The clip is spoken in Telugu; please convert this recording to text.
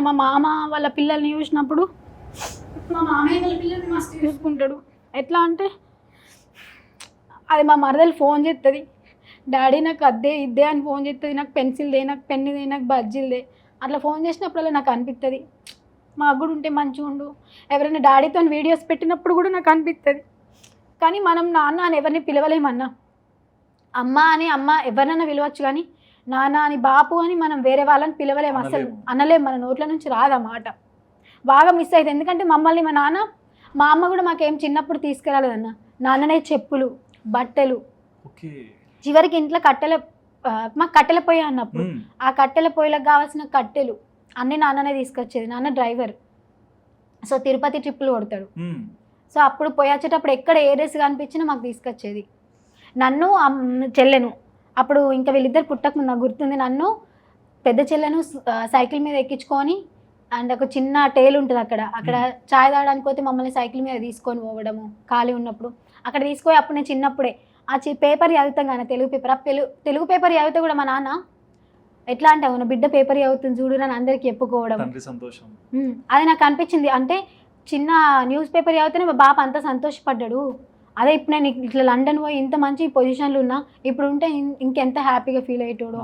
మా మామ వాళ్ళ పిల్లల్ని చూసినప్పుడు మా మామయ్య వాళ్ళ పిల్లల్ని మస్తు చూసుకుంటాడు. ఎట్లా అంటే అది మా మరదలు ఫోన్ చేస్తుంది, డాడీ నాకు అద్దే ఇద్దే అని ఫోన్ చేస్తుంది, నాకు పెన్సిల్ దే, నాకు పెన్ను దే, నాకు బజ్జీలు దే. అట్లా ఫోన్ చేసినప్పుడల్లా నాకు అనిపిస్తుంది మాకు కూడా ఉంటే మంచిగా ఉండు. ఎవరైనా డాడీతో వీడియోస్ పెట్టినప్పుడు కూడా నాకు అనిపిస్తుంది. కానీ మనం నాన్న అని ఎవరిని పిలవలేమన్నా. అమ్మ అని అమ్మ ఎవరినైనా పిలవచ్చు, కానీ నాన్న అని బాపు అని మనం వేరే వాళ్ళని పిలవలేము, అసలు అనలేము, మన నోట్ల నుంచి రాదన్నమాట. బాగా మిస్ అవుతుంది. ఎందుకంటే మమ్మల్ని మా నాన్న మా అమ్మ కూడా మాకేం చిన్నప్పుడు తీసుకురాలేదన్న. నాన్ననే చెప్పులు, బట్టలు, చివరికి ఇంట్లో మాకు కట్టెల పొయ్యి అన్నప్పుడు ఆ కట్టెల పొయ్యిలకు కావాల్సిన కట్టెలు అన్నీ నాన్ననే తీసుకొచ్చేది. నాన్న డ్రైవర్, సో తిరుపతి ట్రిప్పులు కొడతాడు. సో అప్పుడు పోయి వచ్చేటప్పుడు ఎక్కడ ఏ డ్రెస్ కనిపించినా మాకు తీసుకొచ్చేది. నన్ను చెల్లెను అప్పుడు ఇంకా వీళ్ళిద్దరు పుట్టకముందు నాకు గుర్తుంది, నన్ను పెద్ద చెల్లెను సైకిల్ మీద ఎక్కించుకొని అండ్ ఒక చిన్న టేల్ ఉంటుంది అక్కడ చాయ్ తాగడానికి పోతే మమ్మల్ని సైకిల్ మీద తీసుకొని పోవడము ఖాళీ ఉన్నప్పుడు. అక్కడ తీసుకొని అప్పుడు నేను చిన్నప్పుడే ఆ పేపర్ చదువుతాం కానీ తెలుగు పేపర్, తెలుగు పేపర్ చదివితే కూడా మా నాన్న ఎట్లా అంటే అవును బిడ్డ పేపర్ చదువుతుంది చూడు అని అందరికి చెప్పుకోవడం. అది నాకు అనిపించింది. అంటే చిన్న న్యూస్ పేపర్ చదివితేనే మా బాప అంత సంతోషపడ్డాడు. అదే ఇప్పుడు నేను ఇట్లా లండన్ పోయి ఇంత మంచి పొజిషన్లో ఉన్నా, ఇప్పుడు ఉంటే ఇంకెంత హ్యాపీగా ఫీల్ అయ్యేటోడు.